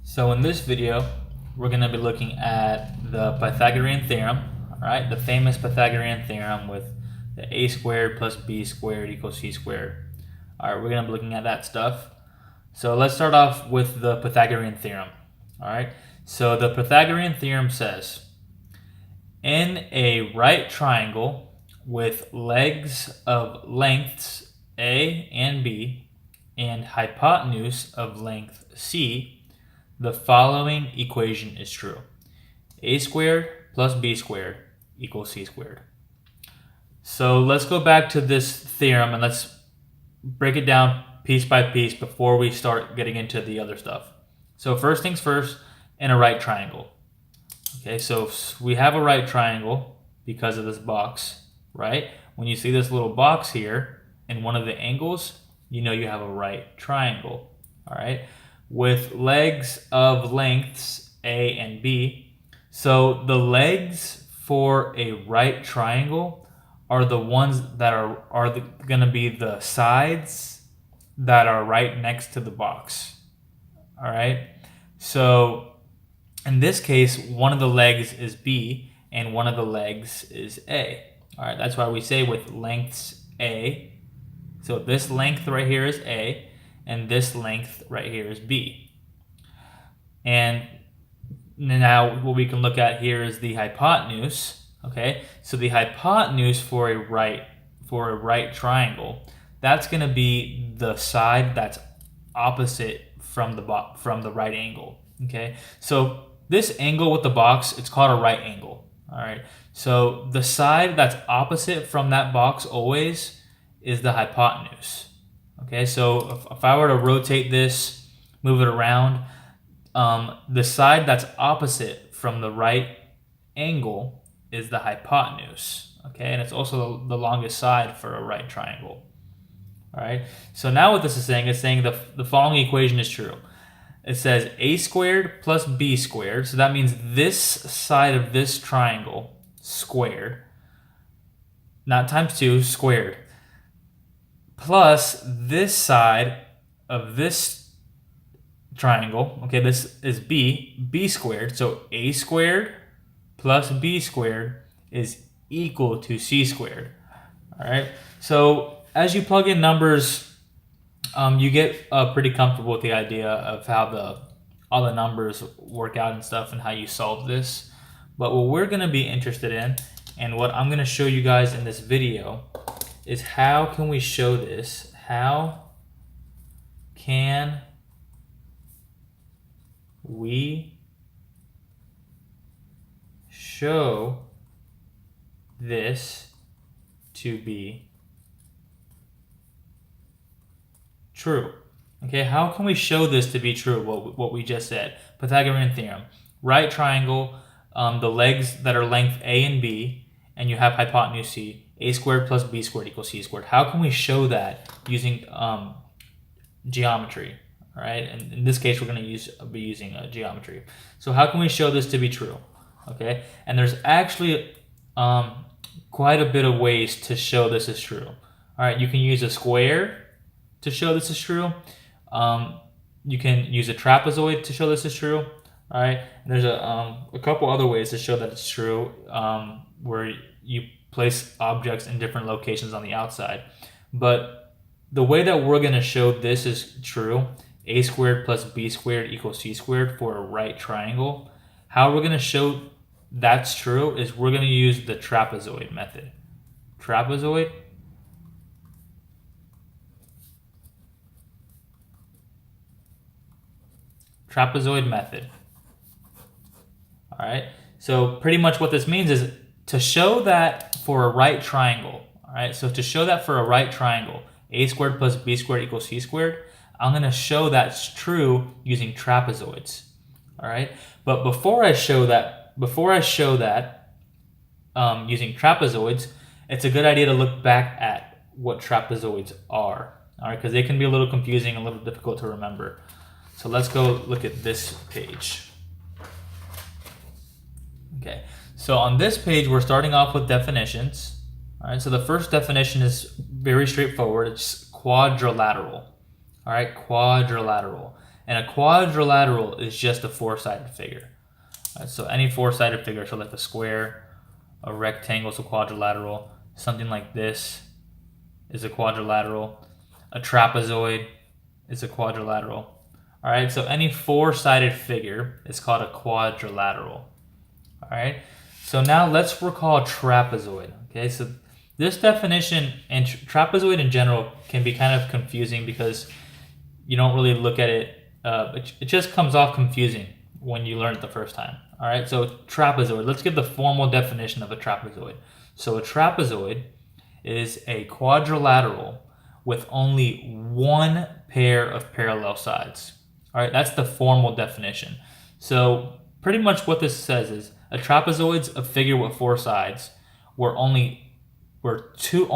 So in this video, we're going to be looking at the Pythagorean Theorem, all right, the famous Pythagorean Theorem with the a squared plus b squared equals c squared. All right, we're going to be looking at that stuff. So let's start off with the Pythagorean Theorem, all right? So the Pythagorean Theorem says, in a right triangle with legs of lengths a and b and hypotenuse of length c, the following equation is true. A squared plus b squared equals c squared. So let's go back to this theorem and let's break it down piece by piece before we start getting into the other stuff. So first things first, in a right triangle. Okay, so we have a right triangle because of this box, right? When you see this little box here in one of the angles, you know you have a right triangle, all right? With legs of lengths A and B. So the legs for a right triangle are the ones that are going to be the sides that are right next to the box, all right? So in this case, one of the legs is B and one of the legs is A. All right, that's why we say with lengths A. So this length right here is A and this length right here is B. And now what we can look at here is the hypotenuse, okay? So the hypotenuse for a right triangle, that's going to be the side that's opposite from the right angle, okay? So this angle with the box, it's called a right angle, all right? So the side that's opposite from that box always is the hypotenuse, okay? So if I were to rotate this, move it around, the side that's opposite from the right angle is the hypotenuse, okay? And it's also the longest side for a right triangle, all right? So now what this is saying the following equation is true. It says a squared plus b squared. So that means this side of this triangle squared, not times 2, squared, plus this side of this triangle, okay, this is b squared. So a squared plus b squared is equal to c squared, all right? So as you plug in numbers, you get pretty comfortable with the idea of how all the numbers work out and stuff and how you solve this. But what we're going to be interested in and what I'm going to show you guys in this video is how can we show this? How can we show this to be true? Okay, how can we show this to be true, what we just said? Pythagorean Theorem. Right triangle, the legs that are length A and B, and you have hypotenuse C. A squared plus B squared equals C squared. How can we show that using geometry? All right, and in this case, we're going to be using geometry. So how can we show this to be true? Okay, and there's actually quite a bit of ways to show this is true. All right, you can use a square to show this is true. You can use a trapezoid to show this is true. All right, and there's a couple other ways to show that it's true, where you place objects in different locations on the outside. But the way that we're going to show this is true, a squared plus b squared equals c squared for a right triangle, how we're going to show that's true is we're going to use the trapezoid method. Trapezoid method. All right, so pretty much what this means is to show that for a right triangle, all right, so to show that for a right triangle, a squared plus b squared equals c squared, I'm going to show that's true using trapezoids, all right? But before I show that using trapezoids, it's a good idea to look back at what trapezoids are, all right, because they can be a little confusing, a little difficult to remember. So let's go look at this page. Okay, so on this page, we're starting off with definitions. All right, so the first definition is very straightforward. It's quadrilateral. All right, quadrilateral. And a quadrilateral is just a four-sided figure. Right, so any four-sided figure, so like a square, a rectangle is a quadrilateral, something like this is a quadrilateral, a trapezoid is a quadrilateral. All right, so any four-sided figure is called a quadrilateral. All right, so now let's recall trapezoid. Okay, so this definition and trapezoid in general can be kind of confusing because you don't really look at it. It just comes off confusing when you learn it the first time. All right, so trapezoid. Let's give the formal definition of a trapezoid. So a trapezoid is a quadrilateral with only one pair of parallel sides. All right, that's the formal definition. So pretty much what this says is a trapezoid's a figure with four sides where only two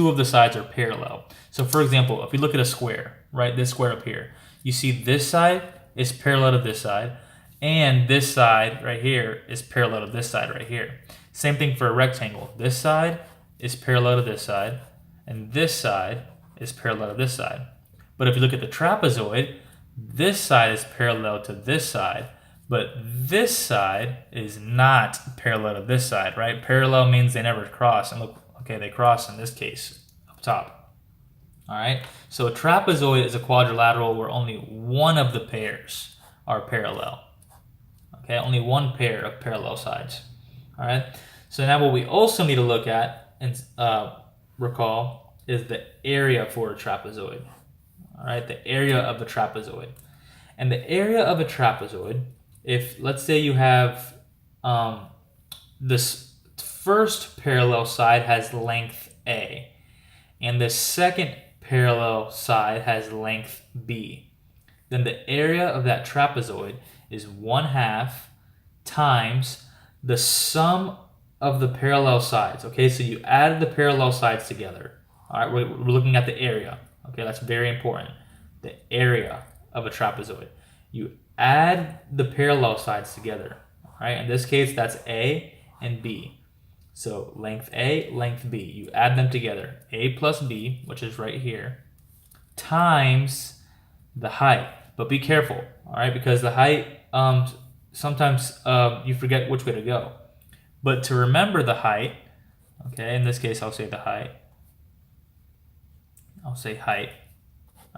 of the sides are parallel. So for example, if we look at a square, right, this square up here, you see this side is parallel to this side, and this side right here is parallel to this side right here. Same thing for a rectangle. This side is parallel to this side, and this side is parallel to this side. But if you look at the trapezoid, this side is parallel to this side, but this side is not parallel to this side, right? Parallel means they never cross, and look, okay, they cross in this case, up top. All right, so a trapezoid is a quadrilateral where only one of the pairs are parallel. Okay, only one pair of parallel sides. All right, so now what we also need to look at and recall is the area for a trapezoid. All right, the area of a trapezoid. And the area of a trapezoid, if let's say you have this first parallel side has length A, and the second parallel side has length B, then the area of that trapezoid is 1/2 times the sum of the parallel sides. Okay, so you add the parallel sides together. All right, we're looking at the area. Okay, that's very important. The area of a trapezoid. You add the parallel sides together. All right, in this case, that's A and B. So length A, length B. You add them together. A plus B, which is right here, times the height. But be careful, all right, because the height, sometimes you forget which way to go. But to remember the height, okay, in this case, I'll say the height. I'll say height,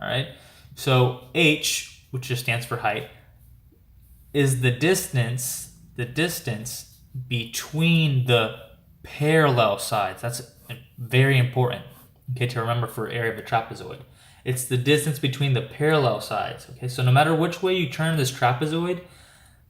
all right? So H, which just stands for height, is the distance between the parallel sides. That's very important, okay, to remember for area of a trapezoid. It's the distance between the parallel sides, okay? So no matter which way you turn this trapezoid,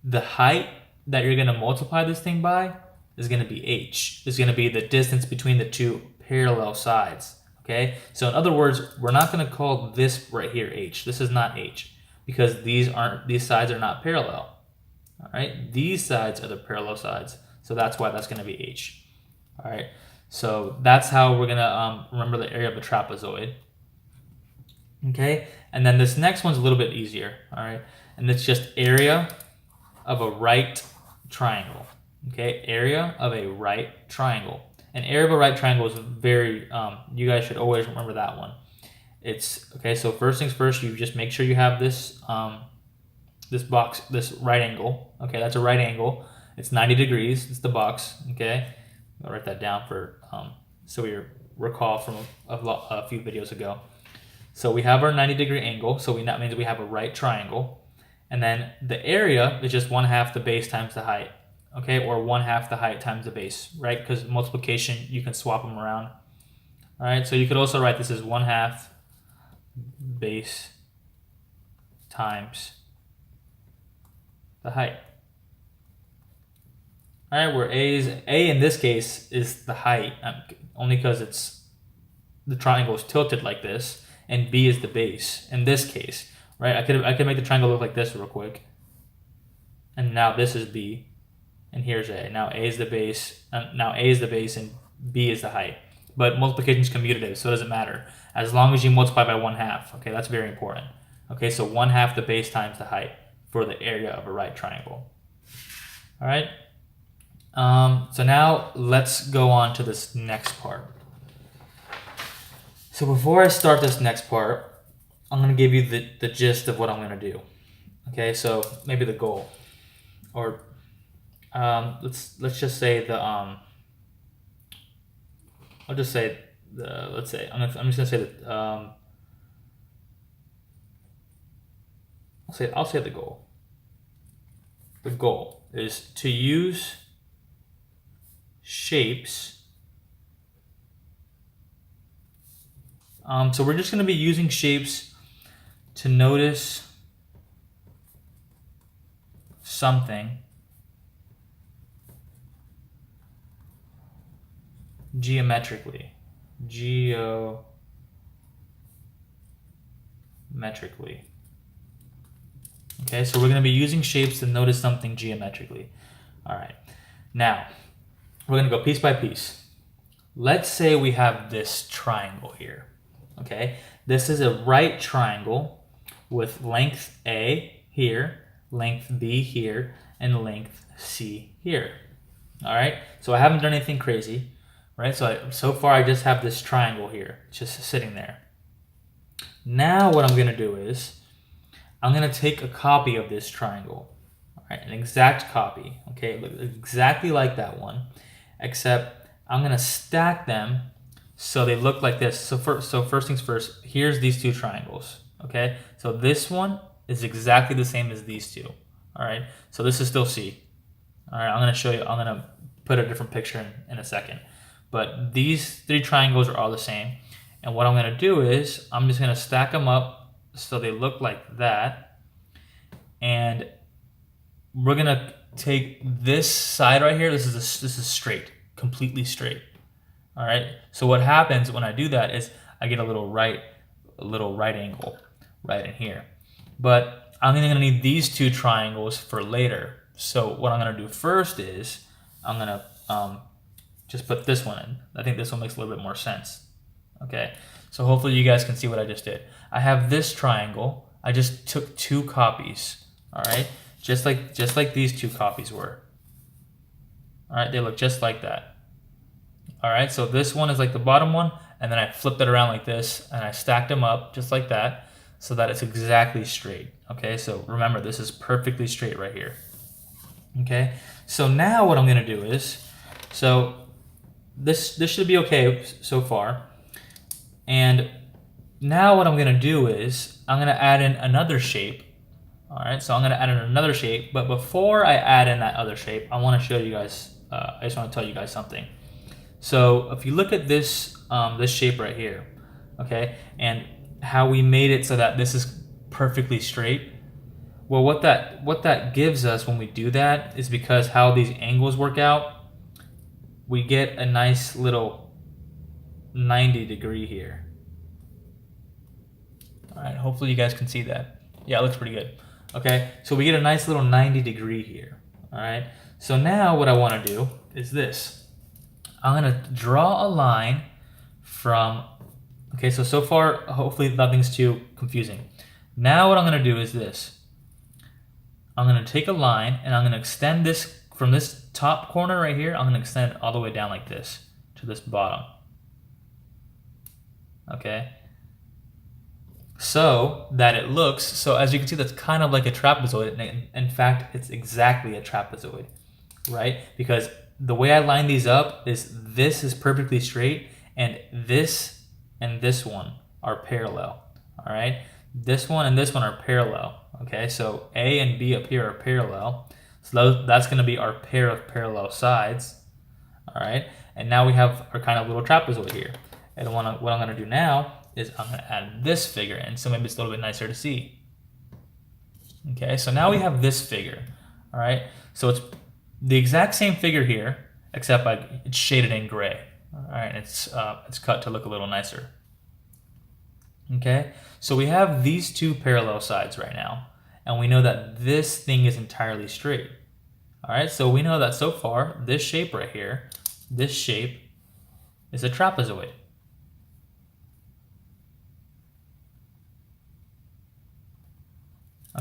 the height that you're gonna multiply this thing by is gonna be H. Is gonna be the distance between the two parallel sides, okay? So in other words, we're not gonna call this right here H. This is not H because these sides are not parallel, all right? These sides are the parallel sides, so that's why that's gonna be H, all right? So that's how we're gonna remember the area of a trapezoid. Okay, and then this next one's a little bit easier, all right? And it's just area of a right triangle, okay? Area of a right triangle. And area of a right triangle is very, you guys should always remember that one. It's, okay, so first things first, you just make sure you have this, this box, this right angle, okay? That's a right angle. It's 90 degrees, it's the box, okay? I'll write that down for, so we recall from a few videos ago. So we have our 90-degree angle, so that means we have a right triangle. And then the area is just 1/2 the base times the height, okay? Or 1/2 the height times the base, right? Because multiplication, you can swap them around. All right, so you could also write this as 1/2 base times the height. All right, where A in this case is the height, only because the triangle is tilted like this, and B is the base in this case, right? I could make the triangle look like this real quick. And now this is B, and here's A. Now A is the base, and B is the height. But multiplication is commutative, so it doesn't matter. As long as you multiply by 1/2, okay, that's very important. Okay, so 1/2 the base times the height for the area of a right triangle. All right. So now let's go on to this next part. So before I start this next part, I'm going to give you the gist of what I'm going to do. Okay, so maybe the goal, or let's just say the I'll just say the let's say I'm just gonna say that I'll say the goal. The goal is to use shapes. So we're just going to be using shapes to notice something geometrically. Okay, so we're going to be using shapes to notice something geometrically. All right, now we're going to go piece by piece. Let's say we have this triangle here. Okay, this is a right triangle with length A here, length B here, and length C here. All right, so I haven't done anything crazy, right? So far I just have this triangle here, just sitting there. Now what I'm going to do is I'm going to take a copy of this triangle, all right, an exact copy, okay, look exactly like that one, except I'm going to stack them so they look like this. So first things first, here's these two triangles, okay? So this one is exactly the same as these two, all right? So this is still C. All right, I'm going to show you, I'm going to put a different picture in a second. But these three triangles are all the same. And what I'm going to do is I'm just going to stack them up so they look like that. And we're going to take this side right here. This is straight, completely straight. All right. So what happens when I do that is I get a little right angle right in here. But I'm going to need these two triangles for later. So what I'm going to do first is I'm going to just put this one in. I think this one makes a little bit more sense. Okay. So hopefully you guys can see what I just did. I have this triangle. I just took two copies. All right. Just like these two copies were. All right. They look just like that. All right, so this one is like the bottom one, and then I flipped it around like this, and I stacked them up just like that, so that it's exactly straight. Okay, so remember, this is perfectly straight right here. Okay, so now what I'm gonna do is, so this should be okay so far, and now what I'm gonna do is I'm gonna add in another shape. All right, so I'm gonna add in another shape, but before I add in that other shape, I want to show you guys. I just want to tell you guys something. So if you look at this this shape right here, okay, and how we made it so that this is perfectly straight. Well, what that gives us when we do that is because how these angles work out, we get a nice little 90 degree here. All right, hopefully you guys can see that. Yeah, it looks pretty good. Okay, so we get a nice little 90 degree here. All right, so now what I want to do is this. I'm going to draw a line from, okay, so far, hopefully nothing's too confusing. Now what I'm going to do is this. I'm going to take a line and I'm going to extend this from this top corner right here. I'm going to extend it all the way down like this to this bottom. Okay. So that it looks, so as you can see, that's kind of like a trapezoid. In fact, it's exactly a trapezoid, right? Because the way I line these up is this is perfectly straight, and this one are parallel. All right, this one and this one are parallel. Okay, so A and B up here are parallel. So that's going to be our pair of parallel sides. All right, and now we have our kind of little trapezoid here. And what I'm going to do now is I'm going to add this figure in, so maybe it's a little bit nicer to see. Okay, so now we have this figure. All right, so it's the exact same figure here, except it's shaded in gray. All right, it's cut to look a little nicer. Okay, so we have these two parallel sides right now, and we know that this thing is entirely straight. All right, so we know that so far, this shape right here, this shape is a trapezoid.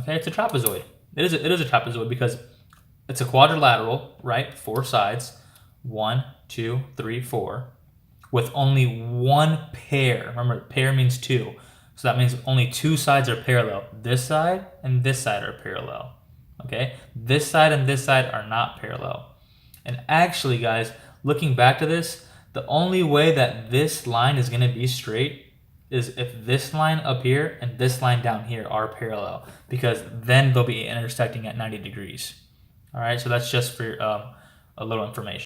Okay, it's a trapezoid. It is a trapezoid because it's a quadrilateral, right? 4 sides, 1, 2, 3, 4, with only one pair. Remember, pair means 2. So that means only two sides are parallel. This side and this side are parallel. Okay? This side and this side are not parallel. And actually, guys, looking back to this, the only way that this line is going to be straight is if this line up here and this line down here are parallel, because then they'll be intersecting at 90 degrees. All right, so that's just for a little information.